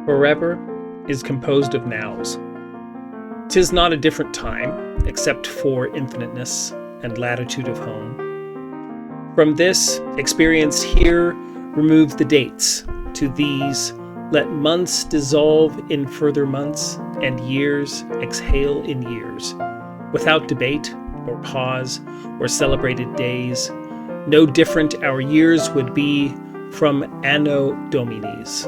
Forever is composed of nows. 'Tis not a different time, except for infiniteness and latitude of home. From this, experienced here, remove the dates. To these, let months dissolve in further months, and years exhale in years. Without debate, or pause, or celebrated days, no different our years would be from Anno Dominis.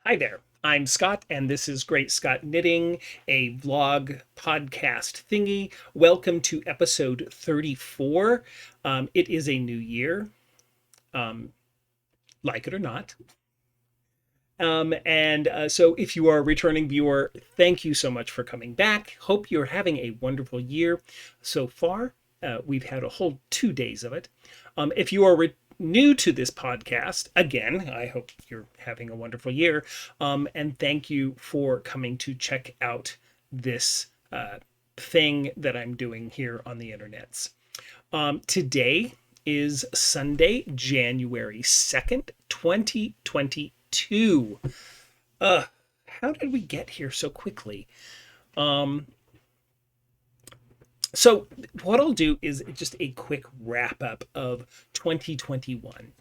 Hi there, I'm Scott, and this is GreatScott Knitting, a vlog podcast thingy. Welcome to episode 34. It is a new year, like it or not. So if you are a returning viewer, thank you so much for coming back. Hope you're having a wonderful year so far. We've had a whole 2 days of it. If you are new to this podcast, again, I hope you're having a wonderful year. And thank you for coming to check out this thing that I'm doing here on the internets. Today is Sunday, January 2nd, 2022. How did we get here so quickly? So what I'll do is just a quick wrap up of 2021.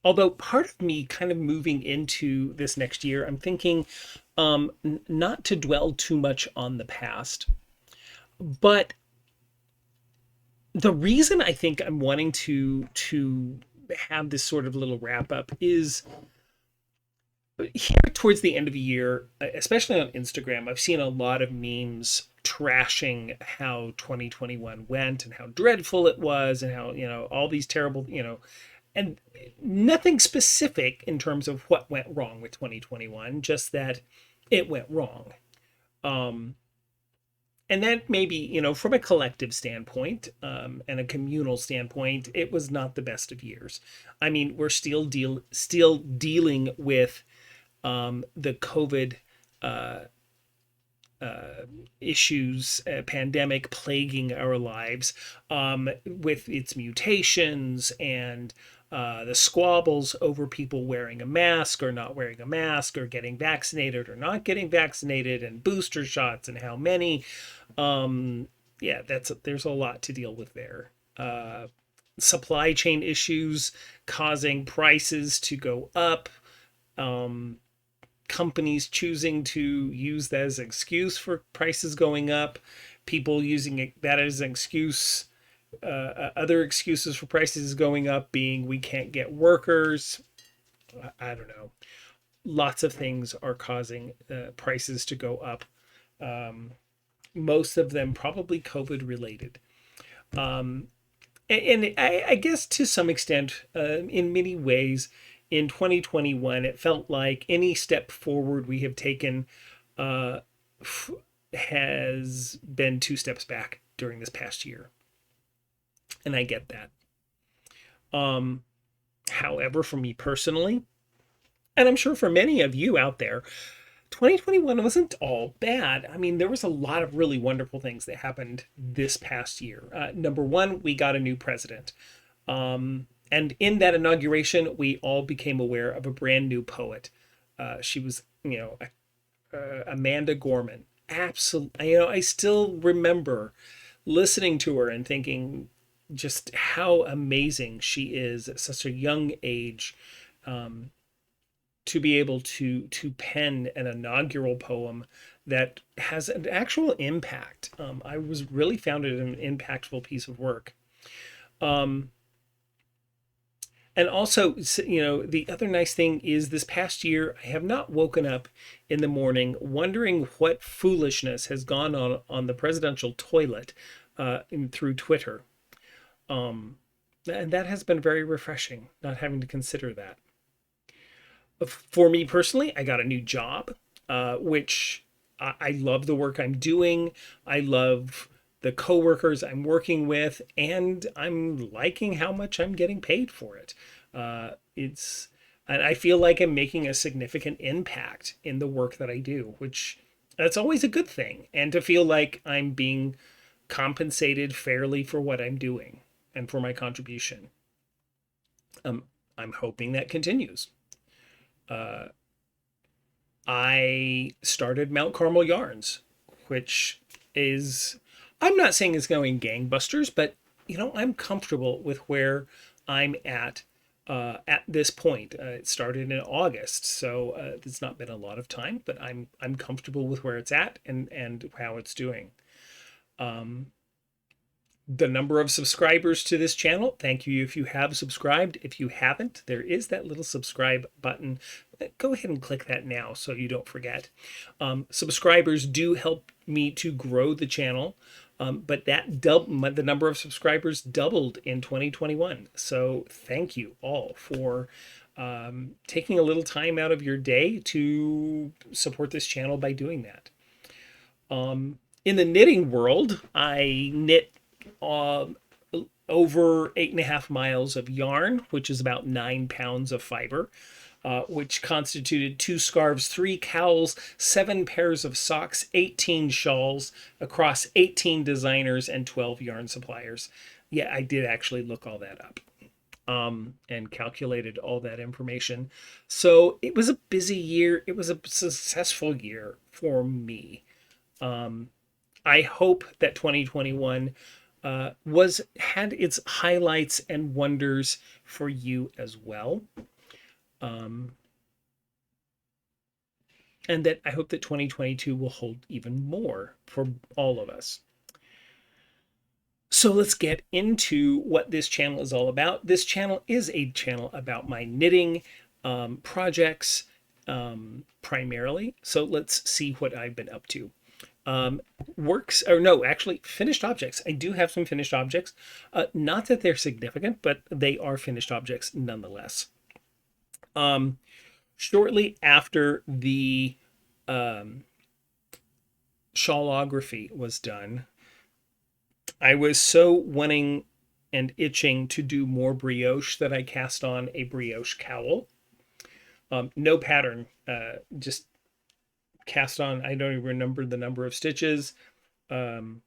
Although part of me kind of moving into this next year, I'm thinking not to dwell too much on the past. But the reason I think I'm wanting to have this sort of little wrap up is here towards the end of the year, especially on Instagram, I've seen a lot of memes trashing how 2021 went and how dreadful it was and how, all these terrible, and nothing specific in terms of what went wrong with 2021, just that it went wrong. And that maybe, from a collective standpoint and a communal standpoint, it was not the best of years. I mean, we're still dealing with the COVID issues, pandemic plaguing our lives with its mutations and the squabbles over people wearing a mask or not wearing a mask or getting vaccinated or not getting vaccinated and booster shots and how many. There's a lot to deal with there. Supply chain issues causing prices to go up. Companies choosing to use that as an excuse for prices going up, people using that as an excuse, other excuses for prices going up being we can't get workers. I don't know. Lots of things are causing prices to go up. Most of them probably COVID related. And I guess to some extent, in many ways, in 2021, it felt like any step forward we have taken has been 2 steps back during this past year. And I get that. However, for me personally, and I'm sure for many of you out there, 2021 wasn't all bad. I mean, there was a lot of really wonderful things that happened this past year. Number one, we got a new president. And in that inauguration, we all became aware of a brand new poet. She was, Amanda Gorman. Absolutely. I still remember listening to her and thinking just how amazing she is at such a young age, to be able to pen an inaugural poem that has an actual impact. I was really found it an impactful piece of work. And also, the other nice thing is this past year, I have not woken up in the morning wondering what foolishness has gone on the presidential toilet through Twitter. And that has been very refreshing, not having to consider that. For me personally, I got a new job, which I love the work I'm doing. I love the coworkers I'm working with, and I'm liking how much I'm getting paid for it. It's and I feel like I'm making a significant impact in the work that I do, which that's always a good thing. And to feel like I'm being compensated fairly for what I'm doing and for my contribution. Um, I'm hoping that continues. Uh, I started Mount Carmel Yarns, which is, I'm not saying it's going gangbusters, but I'm comfortable with where I'm at this point. It started in August, so it's not been a lot of time, but I'm comfortable with where it's at and how it's doing. Um, the number of subscribers to this channel, thank you if you have subscribed. If you haven't, there is that little subscribe button. Go ahead and click that now so you don't forget. Subscribers do help me to grow the channel, but the number of subscribers doubled in 2021. So thank you all for taking a little time out of your day to support this channel by doing that. In the knitting world, I knit over 8.5 miles of yarn, which is about 9 pounds of fiber, which constituted 2 scarves, 3 cowls, 7 pairs of socks, 18 shawls across 18 designers and 12 yarn suppliers. Yeah, I did actually look all that up and calculated all that information. So it was a busy year. It was a successful year for me. I hope that 2021 had its highlights and wonders for you as well. And that I hope that 2022 will hold even more for all of us. So let's get into what this channel is all about. This channel is a channel about my knitting projects primarily. So let's see what I've been up to. Finished objects. I do have some finished objects. Not that they're significant, but they are finished objects nonetheless. Shortly after the shawlography was done, I was so wanting and itching to do more brioche that I cast on a brioche cowl. No pattern, just cast on, I don't even remember the number of stitches, and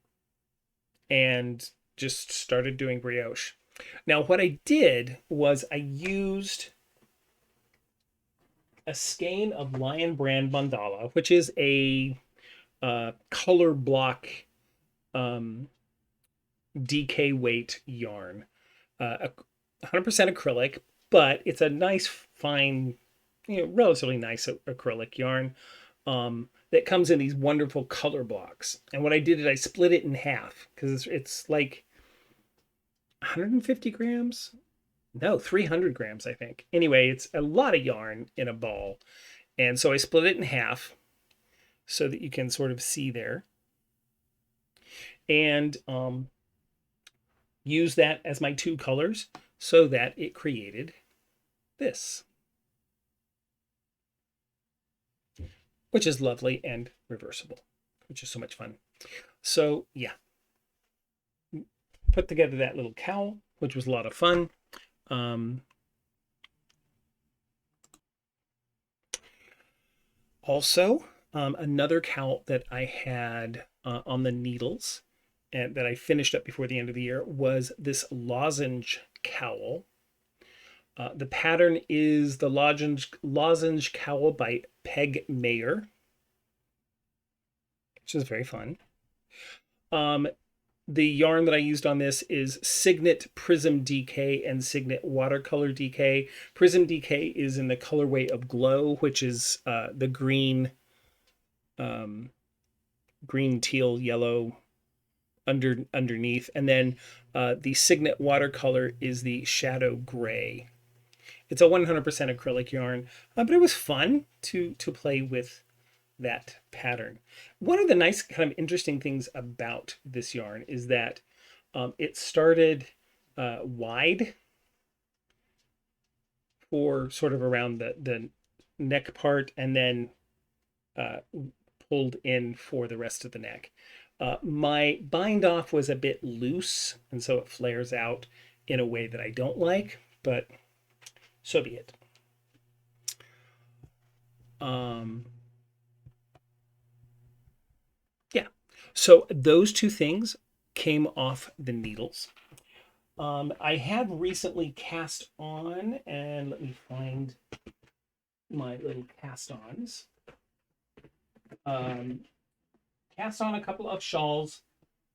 just started doing brioche. Now what I did was I used a skein of Lion Brand Mandala, which is a color block DK weight yarn, 100% acrylic, but it's a nice fine, relatively nice acrylic yarn that comes in these wonderful color blocks. And what I did is I split it in half because it's like 150 grams. No, 300 grams, I think. Anyway, it's a lot of yarn in a ball. And so I split it in half so that you can sort of see there. And use that as my 2 colors so that it created this, which is lovely and reversible, which is so much fun. So yeah, put together that little cowl, which was a lot of fun. Also, another cowl that I had on the needles and that I finished up before the end of the year was this Lozenge Cowl. The pattern is the Lozenge Cowl by Peg Mayer, which is very fun. The yarn that I used on this is Cygnet Prism DK and Cygnet Watercolor DK. Prism DK is in the colorway of Glow, which is the green, teal, yellow underneath. And then the Cygnet Watercolor is the Shadow Gray. It's a 100% acrylic yarn, but it was fun to play with that pattern. One of the nice kind of interesting things about this yarn is that it started wide for sort of around the neck part and then pulled in for the rest of the neck. My bind off was a bit loose, and so it flares out in a way that I don't like, but so be it. Yeah, so those two things came off the needles. I have recently cast on, and let me find my little cast-ons. Cast on a couple of shawls.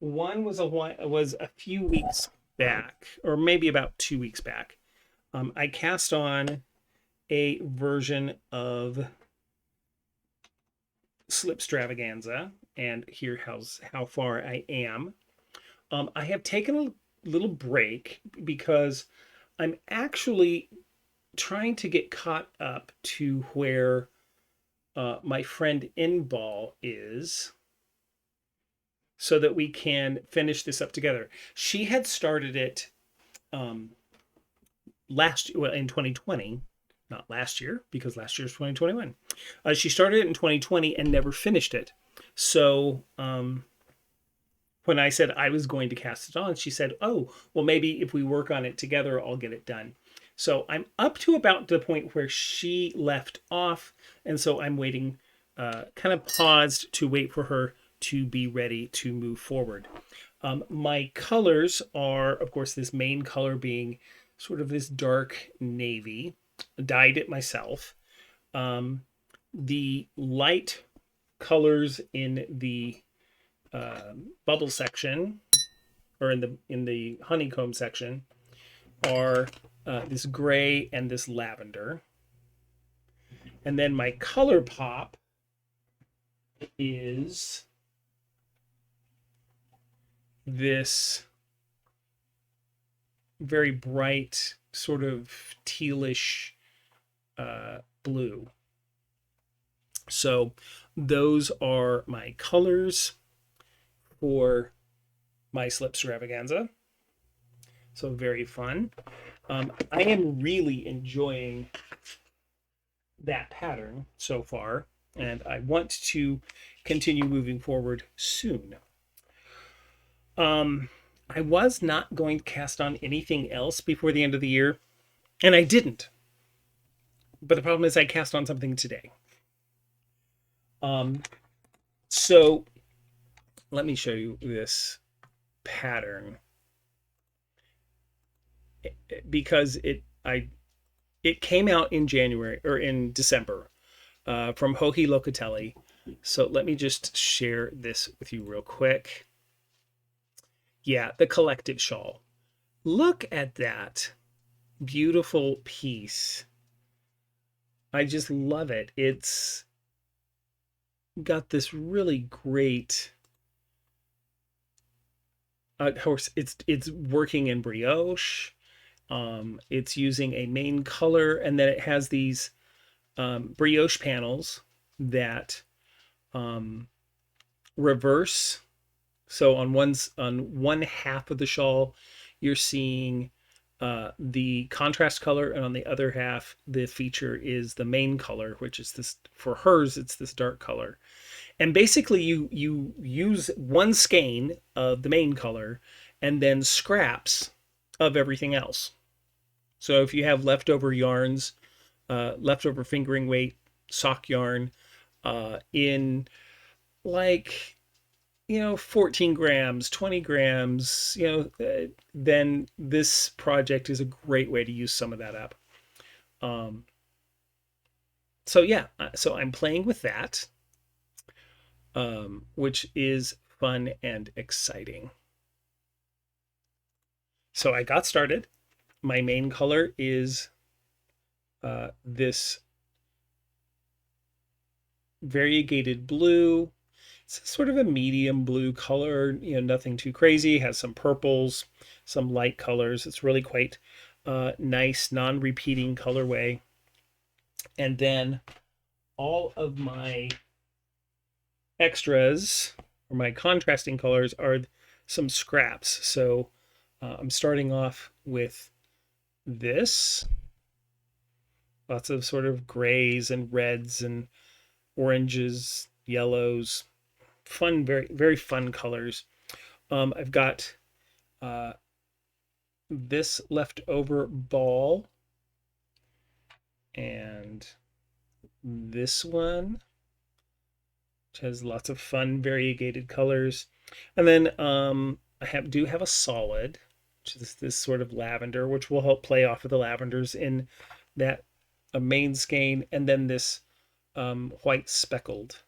One was a few weeks back, or maybe about 2 weeks back. I cast on a version of Slipstravaganza, and here how far I am. I have taken a little break because I'm actually trying to get caught up to where my friend Inball is, so that we can finish this up together. She had started it in 2020, not last year, because last year's 2021. She started it in 2020 and never finished it. So when I said I was going to cast it on, she said, oh, well, maybe if we work on it together, I'll get it done. So I'm up to about the point where she left off. And so I'm waiting, kind of paused to wait for her to be ready to move forward. My colors are, of course, this main color being sort of this dark navy. Dyed it myself. The light colors in the bubble section, or in the honeycomb section, are this gray and this lavender. And then my color pop is this very bright sort of tealish blue. So those are my colors for my Slipstravaganza. So very fun. I am really enjoying that pattern so far, and I want to continue moving forward soon. I was not going to cast on anything else before the end of the year, and I didn't. But the problem is I cast on something today. So let me show you this pattern, because it came out in January, or in December, from Joji Locatelli. So let me just share this with you real quick. Yeah, the Collective Shawl. Look at that beautiful piece. I just love it. It's got this really great, of course, it's working in brioche. It's using a main color, and then it has these brioche panels that reverse. So on one half of the shawl, you're seeing the contrast color, and on the other half, the feature is the main color, which is this, for hers, it's this dark color. And basically you use one skein of the main color and then scraps of everything else. So if you have leftover yarns, leftover fingering weight sock yarn, in like, 14 grams, 20 grams, then this project is a great way to use some of that up. So yeah, so I'm playing with that, which is fun and exciting. So I got started. My main color is this variegated blue. It's sort of a medium blue color, nothing too crazy. It has some purples, some light colors. It's really quite nice, non-repeating colorway. And then all of my extras, or my contrasting colors, are some scraps. So I'm starting off with this. Lots of sort of grays and reds and oranges, yellows, fun, very, very fun colors. I've got this leftover ball and this one, which has lots of fun variegated colors. And then I do have a solid, which is this sort of lavender, which will help play off of the lavenders in that main skein, and then this white speckled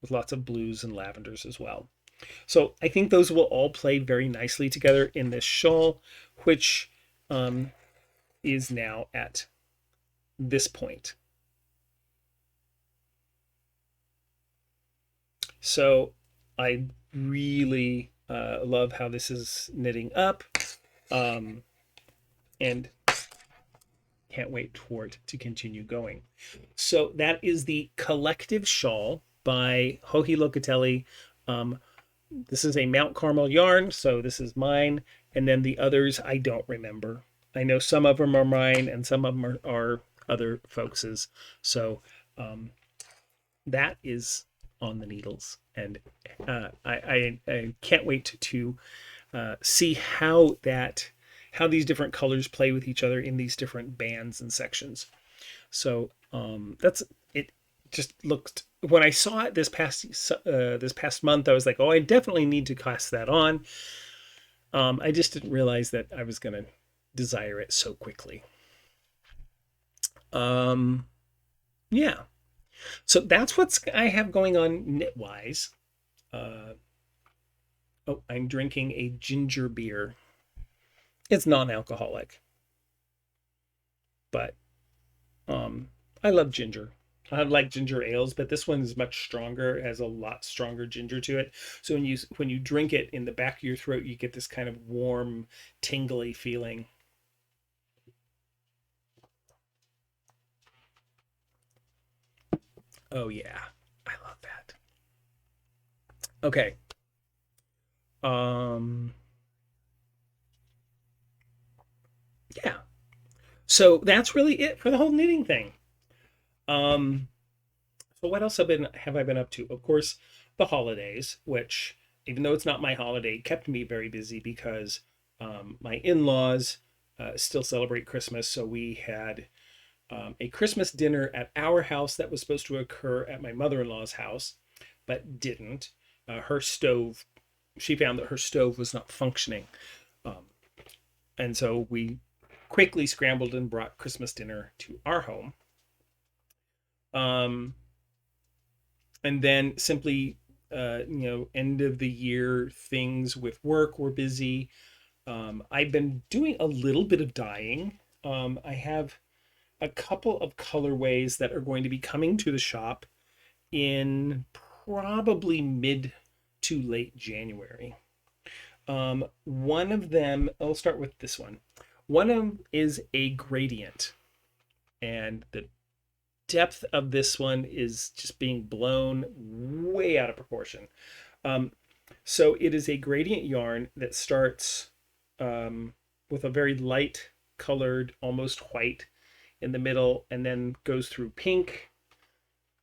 with lots of blues and lavenders as well. So I think those will all play very nicely together in this shawl, which is now at this point. So I really love how this is knitting up, and can't wait for it to continue going. So that is the Collective Shawl by Joji Locatelli. This is a Mount Carmel yarn, so this is mine, and then the others I don't remember. I know some of them are mine and some of them are other folks's. So that is on the needles, and I can't wait to see how these different colors play with each other in these different bands and sections. So that's it. Just looked, when I saw it this past month, I was like, oh, I definitely need to cast that on. I just didn't realize that I was going to desire it so quickly. Yeah. So that's what I have going on knit-wise. Oh, I'm drinking a ginger beer. It's non-alcoholic, but I love ginger. I like ginger ales, but this one is much stronger, has a lot stronger ginger to it. So when you drink it, in the back of your throat, you get this kind of warm, tingly feeling. Oh yeah, I love that. Okay. Yeah. So that's really it for the whole knitting thing. So what else have I been up to? Of course, the holidays, which, even though it's not my holiday, kept me very busy because my in-laws still celebrate Christmas. So we had a Christmas dinner at our house that was supposed to occur at my mother-in-law's house, but didn't. Her stove, she found that her stove was not functioning. And so we quickly scrambled and brought Christmas dinner to our home. And then simply, end of the year things with work were busy. I've been doing a little bit of dyeing. I have a couple of colorways that are going to be coming to the shop in probably mid to late January. One of them, I'll start with this one. One of them is a gradient, and the depth of this one is just being blown way out of proportion. So it is a gradient yarn that starts with a very light colored, almost white in the middle, and then goes through pink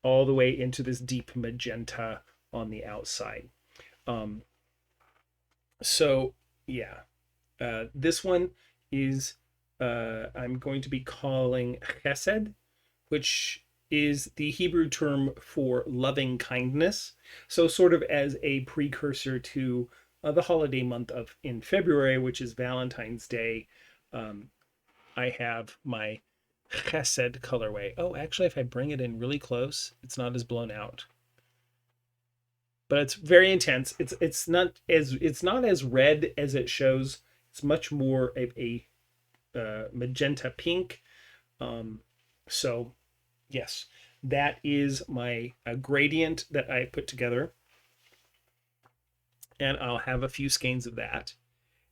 all the way into this deep magenta on the outside. So yeah, this one is I'm going to be calling chesed, which is the Hebrew term for loving kindness. So sort of as a precursor to the holiday month of in February, which is Valentine's Day. I have my chesed colorway. Oh, actually, if I bring it in really close, it's not as blown out. But it's very intense. It's not as red as it shows. It's much more of a magenta pink. So yes, that is my gradient that I put together, and I'll have a few skeins of that.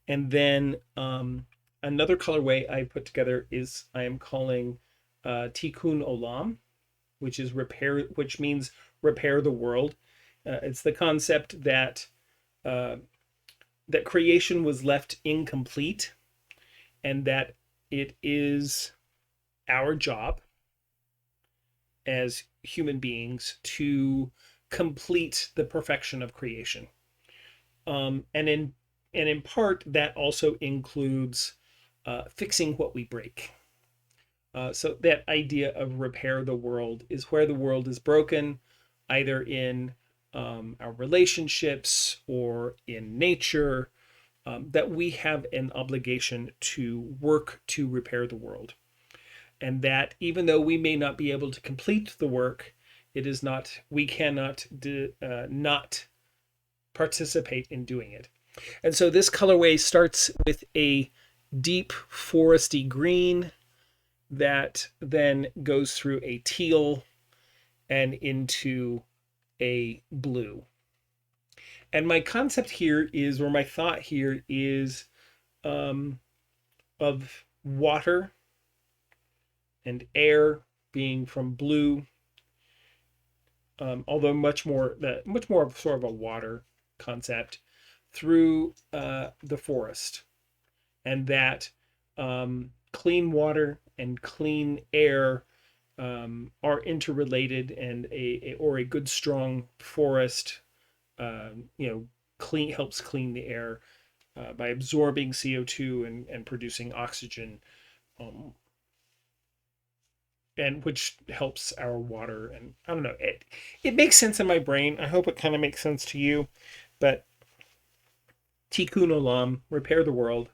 And then another colorway I put together is I am calling Tikkun Olam, which means repair the world. It's the concept that that creation was left incomplete, and that it is our job as human beings to complete the perfection of creation. And in part, that also includes fixing what we break. So that idea of repair the world is where the world is broken, either in our relationships or in nature, that we have an obligation to work to repair the world. And that even though we may not be able to complete the work, it is not, we cannot not participate in doing it. And so this colorway starts with a deep foresty green that then goes through a teal and into a blue. And my concept here is, or my thought here is, of water and air being from blue, although much more of sort of a water concept, through the forest, and that clean water and clean air are interrelated, and a good strong forest helps clean the air by absorbing CO2 and producing oxygen, and which helps our water. And I don't know, it makes sense in my brain. I hope it kind of makes sense to you. But Tikkun Olam, repair the world,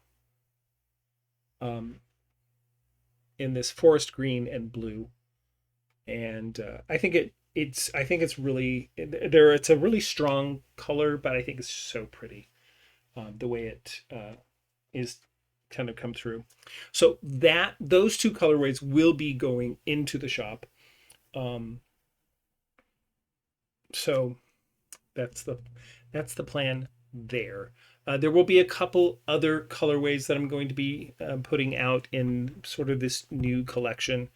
in this forest green and blue. And I think it's really there. It's a really strong color, but I think it's so pretty, the way it is kind of come through. So that those two colorways will be going into the shop. So that's the plan there. There will be a couple other colorways that I'm going to be putting out in sort of this new collection.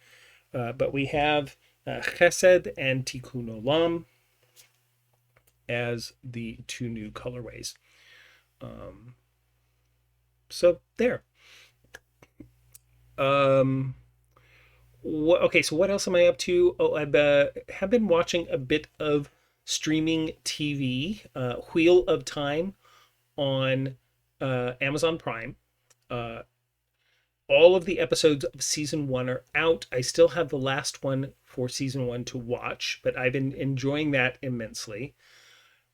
But we have Chesed and Tikkun Olam as the two new colorways. So there. Okay, so what else am I up to? Oh, I have been watching a bit of streaming TV, Wheel of Time on Amazon Prime. All of the episodes of season 1 are out. I still have the last one for season 1 to watch, but I've been enjoying that immensely.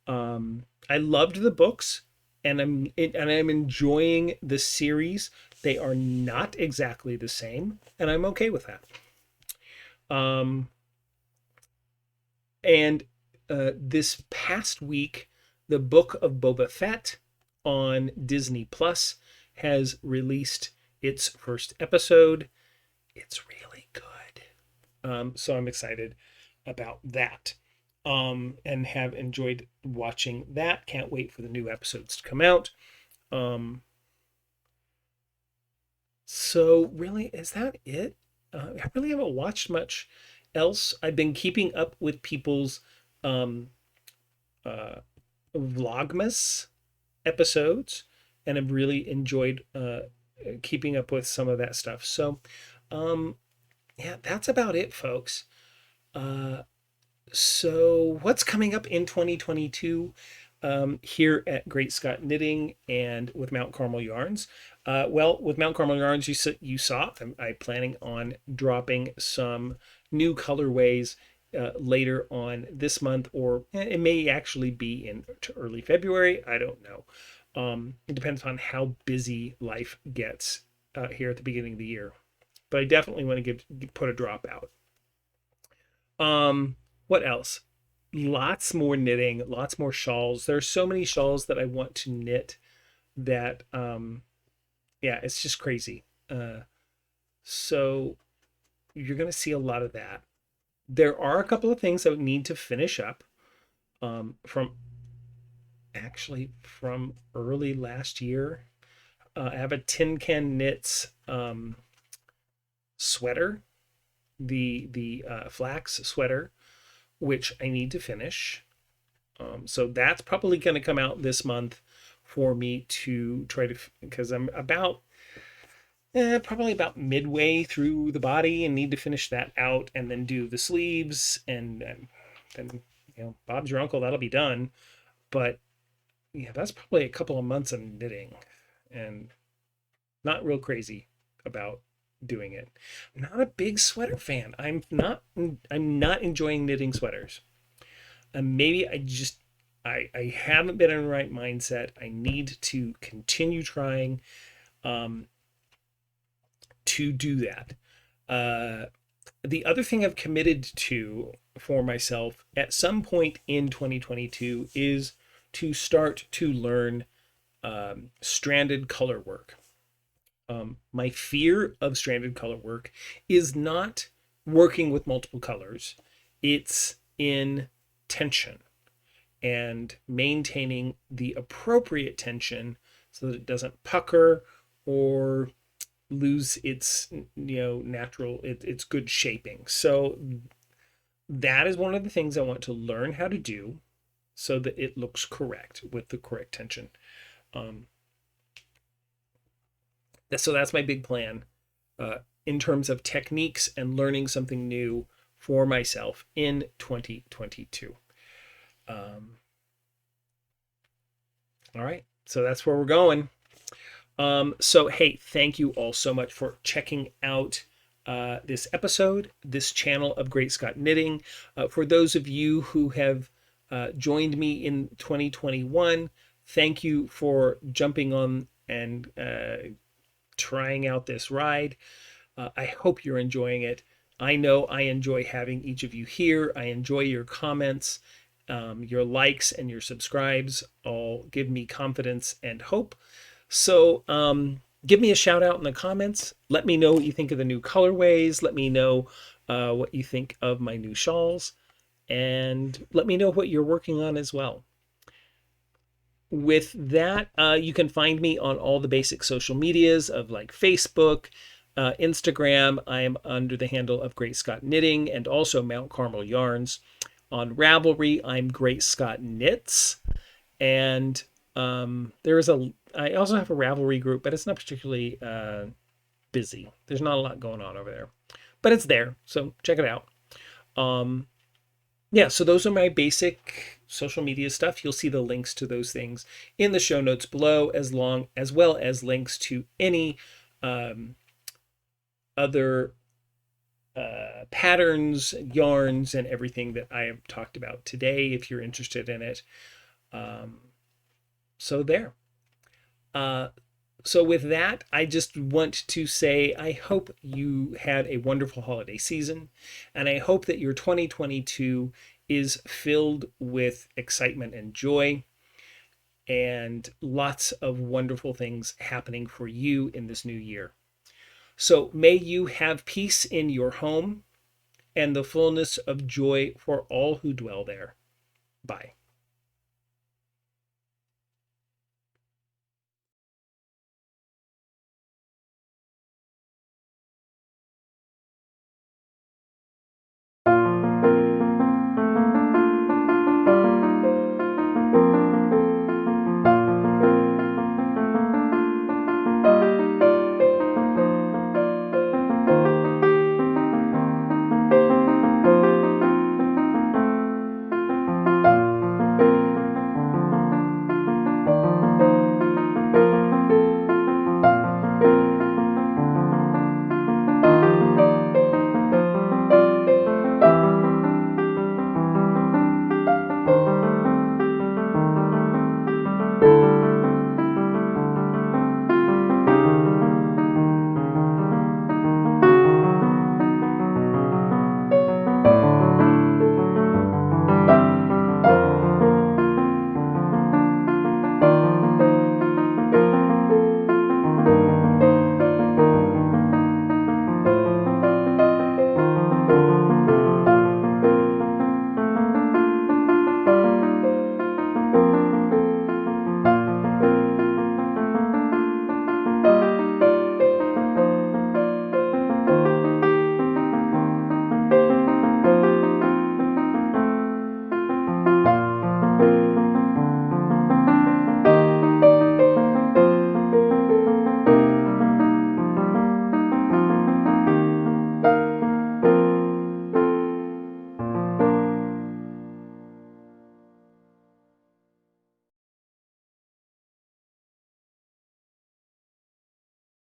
I loved the books, and I'm enjoying the series. They are not exactly the same, and I'm okay with that. And this past week, the Book of Boba Fett on Disney Plus has released its first episode. It's really good. So I'm excited about that. And have enjoyed watching that. Can't wait for the new episodes to come out. So really, is that it? I really haven't watched much else. I've been keeping up with people's Vlogmas episodes, and have really enjoyed keeping up with some of that stuff. So yeah, that's about it, folks. So what's coming up in 2022 here at GreatScott Knitting and with Mount Carmel Yarns? Well, with Mount Carmel Yarns, you saw I'm planning on dropping some new colorways later on this month, or it may actually be into early February. I don't know. It depends on how busy life gets here at the beginning of the year. But I definitely want to put a drop out. What else? Lots more knitting, lots more shawls. There are so many shawls that I want to knit that yeah, it's just crazy. So you're going to see a lot of that. There are a couple of things that need to finish up from early last year. I have a Tin Can Knits sweater, the flax sweater, which I need to finish. So that's probably going to come out this month for me to try to, because I'm about probably about midway through the body and need to finish that out and then do the sleeves and then Bob's your uncle, that'll be done. But yeah, that's probably a couple of months of knitting and not real crazy about doing it. I'm not a big sweater fan. I'm not enjoying knitting sweaters. And maybe I haven't been in the right mindset. I need to continue trying to do that. The other thing I've committed to for myself at some point in 2022 is to start to learn stranded color work. My fear of stranded color work is not working with multiple colors, it's in tension and maintaining the appropriate tension so that it doesn't pucker or lose its natural its good shaping. So that is one of the things I want to learn how to do so that it looks correct with the correct tension. So that's my big plan in terms of techniques and learning something new for myself in 2022. All right, so that's where we're going. So hey, thank you all so much for checking out this episode, this channel of GreatScott Knitting. For those of you who have joined me in 2021, thank you for jumping on and trying out this ride. I hope you're enjoying it. I know I enjoy having each of you here. I enjoy your comments. Your likes and your subscribes all give me confidence and hope. So give me a shout out in the comments. Let me know what you think of the new colorways. Let me know what you think of my new shawls. And let me know what you're working on as well. With that, you can find me on all the basic social medias of like Facebook, Instagram. I am under the handle of GreatScott Knitting and also Mount Carmel Yarns. On Ravelry, I'm GreatScott Knits. And I also have a Ravelry group, but it's not particularly busy. There's not a lot going on over there, but it's there. So check it out. Yeah, so those are my basic social media stuff. You'll see the links to those things in the show notes below, as well as links to any other patterns, yarns, and everything that I have talked about today, if you're interested in it. So there. So with that, I just want to say I hope you had a wonderful holiday season, and I hope that your 2022 is filled with excitement and joy and lots of wonderful things happening for you in this new year. So may you have peace in your home and the fullness of joy for all who dwell there. Bye.